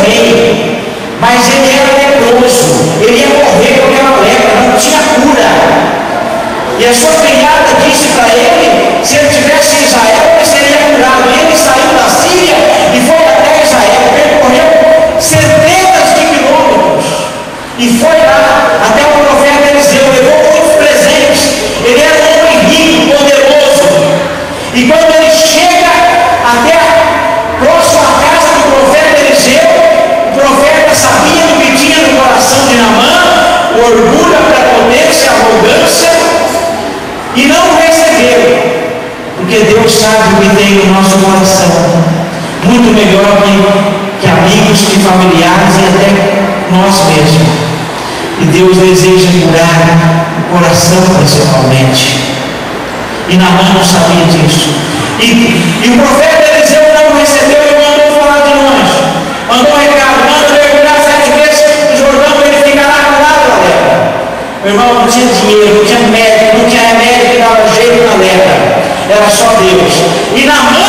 rei, mas ele era leproso, ele ia morrer com aquela lepra, não tinha cura. E a sua criada disse para ele: se ele estivesse em Israel, ele seria curado. E ele saiu da Síria e foi até Israel, percorreu centenas de quilômetros e foi lá até o profeta Eliseu, levou muitos presentes. Ele era um homem rico, poderoso, e quando ele chega até a próxima casa do profeta Eliseu, o profeta sabia do que tinha no coração de Naamã, o orgulho, a prepotência, a arrogância, e não o recebeu, porque Deus sabe o que tem no nosso coração, muito melhor que amigos, que familiares e até nós mesmos. E Deus deseja curar o coração principalmente, e Naamã não sabia disso, e o profeta Eliseu não o recebeu e mandou falar de longe, mandou um recado: manda mergulhar 7 vezes no Jordão, ele ficará curado da lepra. Meu irmão, não tinha dinheiro, não tinha médico, não tinha remédio que dava jeito na lepra, era só Deus. E Naamã,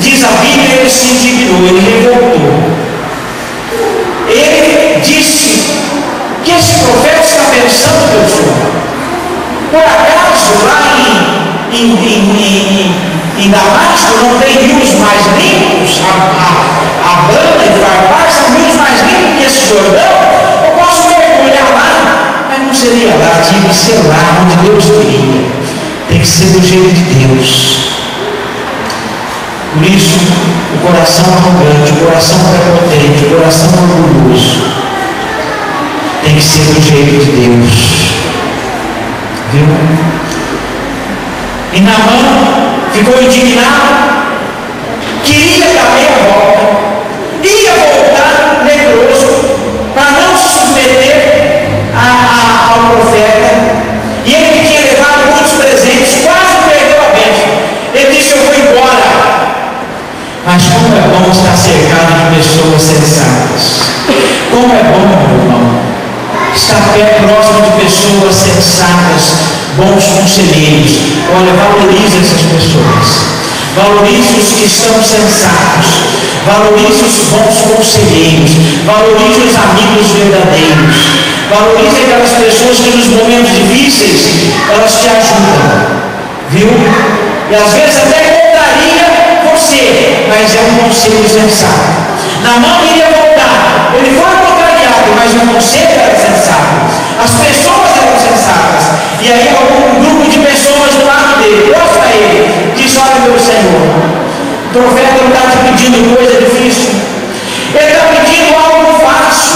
diz a Bíblia, ele se indignou, ele revoltou. Ele disse: que esse profeta está pensando que eu sou? Por acaso lá em Damasco não tem rios mais limpos? Abana e Farpar são rios mais limpos que esse Jordão? Eu posso mergulhar lá, mas não seria lá, tinha que ser lá onde Deus queria. Tem que ser do jeito de Deus. Por isso, o coração arrogante, o coração prepotente, o coração orgulhoso tem que ser do jeito de Deus. Viu? E Naamã ficou indignado, queria dar meia volta, ia voltar leproso para não se submeter ao profeta, e ele que tinha levado muitos presentes, quase perdeu a bênção. Ele disse: eu vou embora. Mas como é bom estar cercado de pessoas sensatas. Como é bom, meu irmão, estar próximo de pessoas sensatas, bons conselheiros. Olha, valorize essas pessoas, valorize os que estão sensatos, valorize os bons conselheiros, valorize os amigos verdadeiros, valorize aquelas pessoas que nos momentos difíceis elas te ajudam, viu? E às vezes até contraria você, mas é um conselho sensato. Naamã queria voltar, ele foi contrariado, mas o conselho era sensato, as pessoas eram sensatas. E aí um grupo de pessoas do lado dele, próximo a ele, disse: olha, meu Senhor, o profeta não está te pedindo coisa difícil, ele está pedindo algo fácil,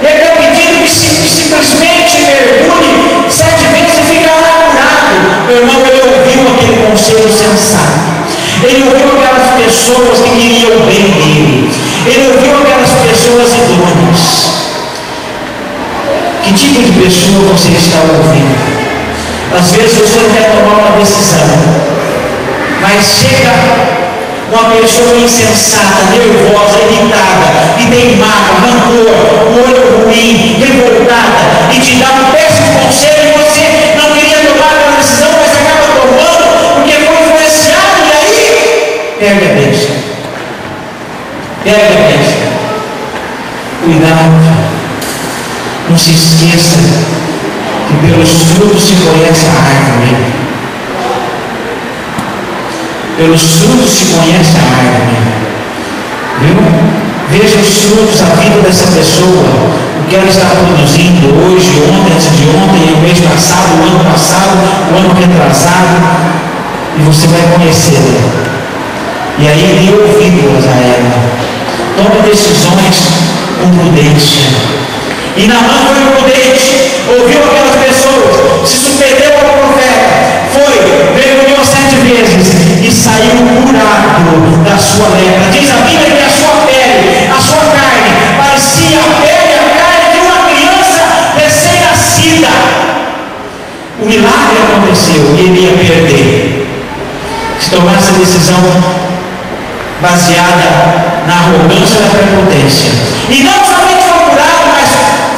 ele está pedindo que simplesmente mergulhe 7 vezes e ficará curado. Meu irmão, ele ouviu aquele conselho sensato, ele ouviu aquelas pessoas que queriam o bem dele, ele ouviu aquelas pessoas idôneas. Que tipo de pessoa você está ouvindo? Às vezes você não quer tomar uma decisão, mas chega uma pessoa insensata, nervosa, irritada, que tem mágoa, rancor, um olho ruim, revoltada, e te dá um péssimo conselho, e você não queria tomar uma decisão, mas acaba tomando porque foi influenciado, e aí perde a bênção. Perde a bênção. Cuidado. Não se esqueça que pelos frutos se conhece a árvore. Pelos frutos se conhece a árvore. Viu? Veja os frutos da vida dessa pessoa, o que ela está produzindo hoje, ontem, antes de ontem, o mês passado, o ano retrasado, e você vai conhecê-la. E aí dê ouvidos a ela. Tome decisões com prudência. E Naamã foi prudente, ouviu aquelas pessoas, se submeteu ao profeta, foi, mergulhou 7 vezes e saiu curado da sua lepra. Diz a Bíblia que a sua pele, a sua carne, parecia a pele e a carne de uma criança recém-nascida. O milagre aconteceu e ele ia perder. Se tomasse a decisão baseada na arrogância e na prepotência. E não somente foi curado, mas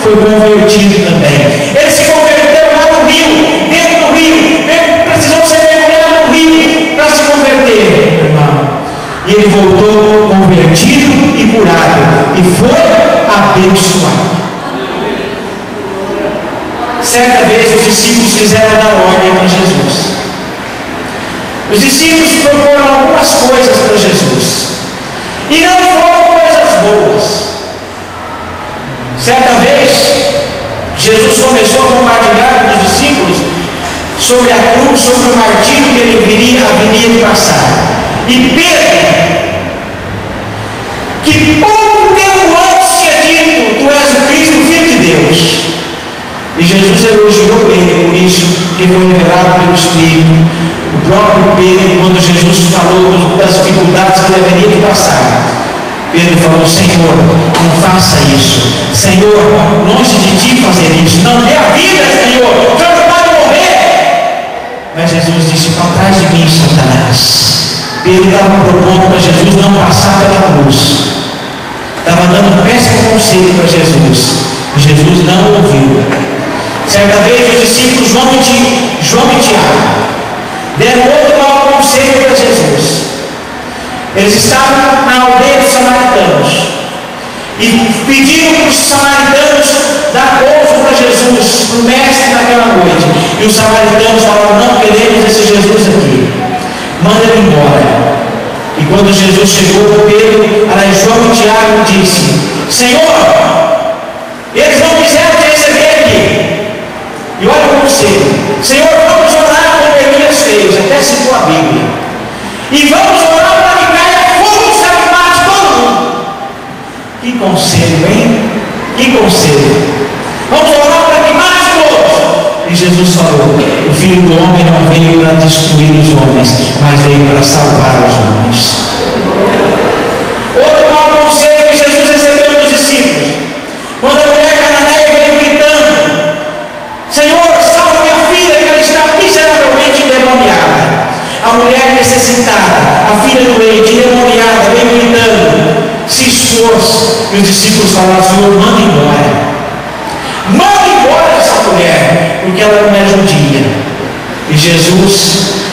foi convertido também. Ele se converteu lá no rio, dentro do rio, precisou ser mergulhado no rio para se converter, irmão. E ele voltou convertido e foi abençoado. Certa vez os discípulos fizeram dar ordem para Jesus. Os discípulos proporam algumas coisas para Jesus, e não foram coisas boas. Certa vez, Jesus começou a compartilhar com os discípulos sobre a cruz, sobre o martírio que ele haveria de passar. E Pedro, que pouco tempo antes tinha dito: tu és o Cristo, o Filho de Deus. E Jesus elogiou ele por isso, que foi revelado pelo Espírito. O próprio Pedro, quando Jesus falou das dificuldades que ele haveria de passar, Pedro falou: Senhor, não faça isso. Senhor, longe de ti fazer isso. Não dê a vida, Senhor. O Senhor não pode morrer. Mas Jesus disse: para trás de mim, Satanás. Pedro estava propondo para Jesus não passar pela cruz. Estava dando um péssimo conselho para Jesus. E Jesus não ouviu. Certa vez os discípulos João e Tiago deram outro mau conselho para Jesus. Eles estavam na aldeia dos samaritanos e pediram para os samaritanos dar pouso para Jesus, para o mestre naquela noite. E os samaritanos falaram: não queremos esse Jesus aqui, manda ele embora. E quando Jesus chegou, Pedro, João e Tiago disse: Senhor, eles não quiseram te receber aqui. E olha o conselho: Senhor, vamos orar como Elias fez, até citou a Bíblia, e vamos orar para que caia fogo, sabe, mate todo mundo. Que conselho, hein? Que conselho. Vamos orar para que mate todos. E Jesus falou: o Filho do Homem não veio para destruir os homens, mas veio para salvar os homens. Outro mau conselho que Jesus recebeu dos discípulos: quando a mulher cananeia veio gritando: Senhor, salva minha filha, que ela está miseravelmente endemoniada. A mulher necessitada, a filha doente, endemoniada, veio gritando: se esforce. E os discípulos falaram: Senhor, manda embora. Manda embora essa mulher, porque ela não é judia. E Jesus,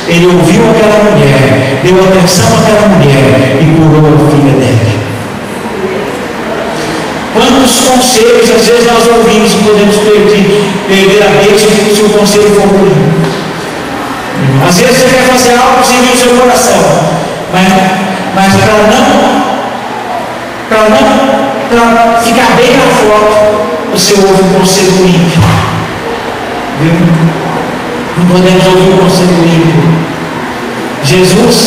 ele ouviu aquela mulher, deu atenção àquela mulher e curou a filha dela. Quantos conselhos às vezes nós ouvimos e podemos perder a bênção se o conselho for ruim. Às vezes você quer fazer algo sem o seu coração, mas para ficar bem na foto, você ouve um conselho ímpio. Viu? Não podemos ouvir um conselho ímpio. Jesus,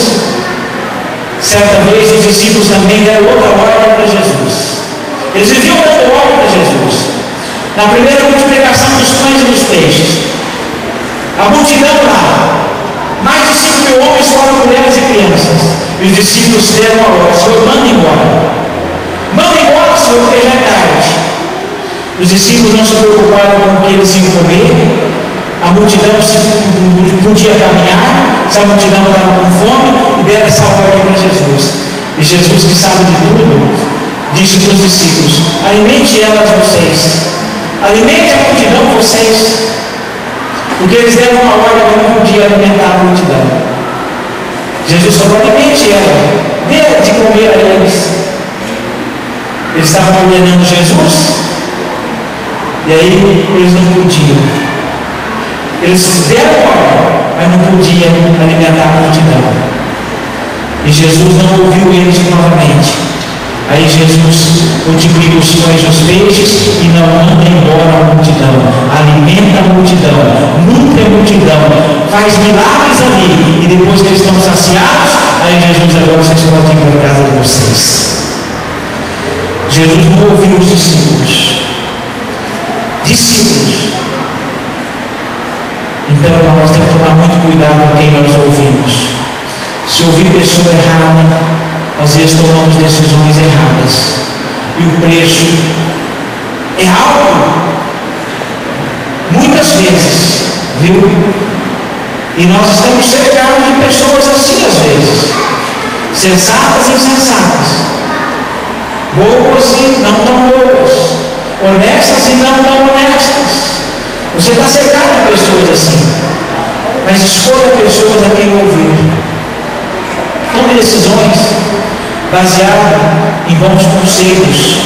certa vez os discípulos também deram outra ordem para Jesus. Eles viviam dando ordem para Jesus. Na primeira multiplicação dos pães e dos peixes, a multidão lá, mais de 5.000 homens, fora mulheres e crianças. E os discípulos deram a ordem: Senhor, manda embora. Manda embora, Senhor, porque já é tarde. Os discípulos não se preocuparam com o que eles iam comer. A multidão podia caminhar, se a multidão estava com fome, e deram essa ordem para Jesus. E Jesus, que sabe de tudo, disse para os discípulos: alimente elas vocês, alimente a multidão vocês. Porque eles deram uma ordem que não podia alimentar a multidão. Jesus falou: alimente ela, dê de comer a eles. Eles estavam ordenando Jesus, e aí eles não podiam. Eles deram ordem, mas não podiam alimentar a multidão. E Jesus não ouviu eles novamente. Aí Jesus multiplica os pães e os peixes e não manda embora a multidão, alimenta a multidão, nutre a multidão, faz milagres ali, e depois que eles estão saciados, aí Jesus: agora vocês podem ir para a casa de vocês. Jesus não ouviu os discípulos. Então nós temos que tomar muito cuidado com quem nós ouvimos. Se ouvir pessoa errada, às vezes tomamos decisões erradas, e o preço é alto, muitas vezes, viu? E nós estamos cercados de pessoas assim às vezes, sensatas e insensatas, boas e não tão boas, honestas e não tão honestas. Você está cercado de pessoas assim, mas escolha pessoas a quem ouvir. Tome decisões. baseado em bons conselhos,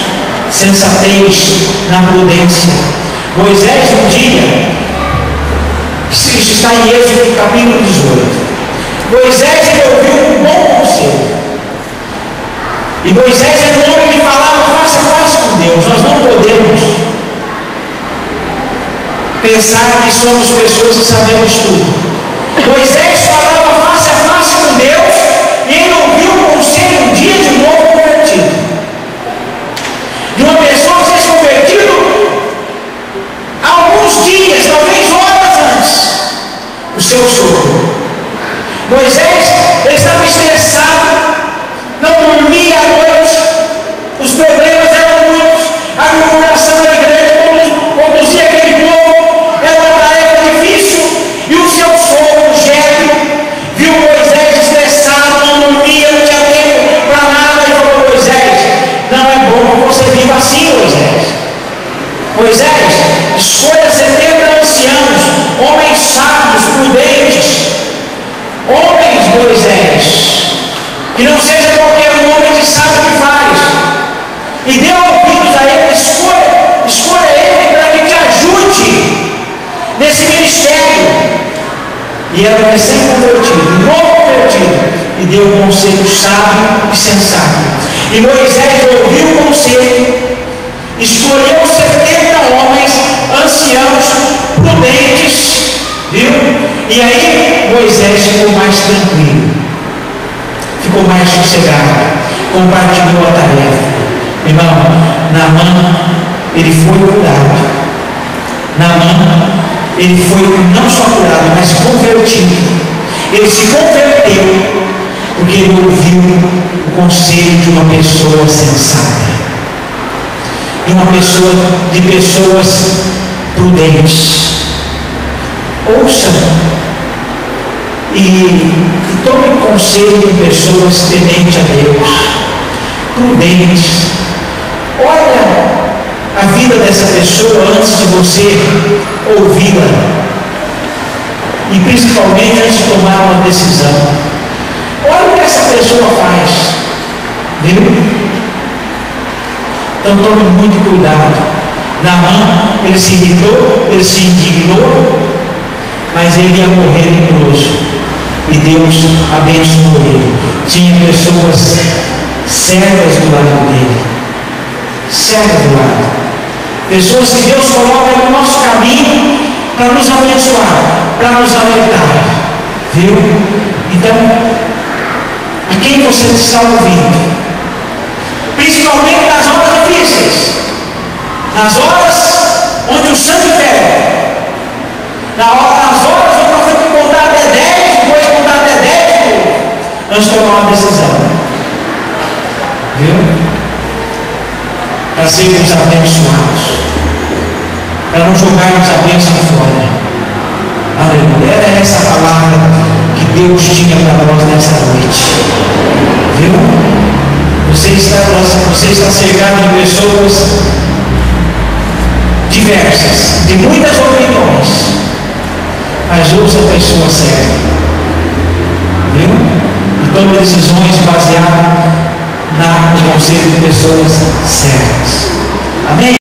sensatez na prudência. Moisés, um dia, isso está em Êxodo capítulo 18. Moisés, ele ouviu um bom conselho. E Moisés era um homem que falava face a face com Deus. Nós não podemos pensar que somos pessoas que sabemos tudo. Moisés falava face a face com Deus e ele ouviu o conselho um dia de um novo convertido. De uma pessoa que se convertido há alguns dias, talvez horas antes do seu sogro. Moisés, ele estava estressado, não dormia à noite, os problemas eram muitos, a murmuração era grande, conduzir aquele povo era uma tarefa difícil, e o seu sogro, Jetro, viu Moisés estressado, não dormia, não tinha tempo para nada, e falou: Moisés, não é bom que você viva assim, Moisés. Moisés, escolha 70 anciãos, homens sábios, prudentes, homens, Moisés, que não seja qualquer homem que sabe o que faz, e dê ouvidos a ele, escolha ele para que te ajude nesse ministério. E era um recém-convertido, novo convertido, e deu um conselho sábio e sensato. E Moisés ouviu o conselho, escolheu 70 homens, anciãos, prudentes, viu? E aí Moisés ficou mais tranquilo, ficou mais sossegado, compartilhou a tarefa. Irmão, Naamã, ele foi curado. Naamã, ele foi não só curado, mas convertido. Ele se converteu porque ele ouviu o conselho de uma pessoa sensata, de pessoas prudentes. Ouça e tome conselho de pessoas tementes a Deus, prudentes. Olha a vida dessa pessoa antes de você ouvi-la, e principalmente antes de tomar uma decisão. Olha o que essa pessoa faz, viu? Então tome muito cuidado. Naamã, ele se irritou, ele se indignou, mas ele ia morrer leproso, e Deus abençoou ele. Tinha pessoas sérias do lado dele, sérias do lado, pessoas que Deus coloca no nosso caminho para nos abençoar, para nos alertar, viu? Então, a quem você está ouvindo, principalmente nas horas difíceis, nas horas onde o sangue pega, nas horas onde nós temos que contar até 10, depois contar até 10, antes de tomar uma decisão, viu? Para sermos abençoados, para não jogarmos a bênção fora. Aleluia. Era essa a palavra que Deus tinha para nós nessa noite, viu? Você está cercado de pessoas diversas, de muitas opiniões, mas ouça a pessoa certa, viu? E tome decisões baseadas no conselho de pessoas certas. Amém?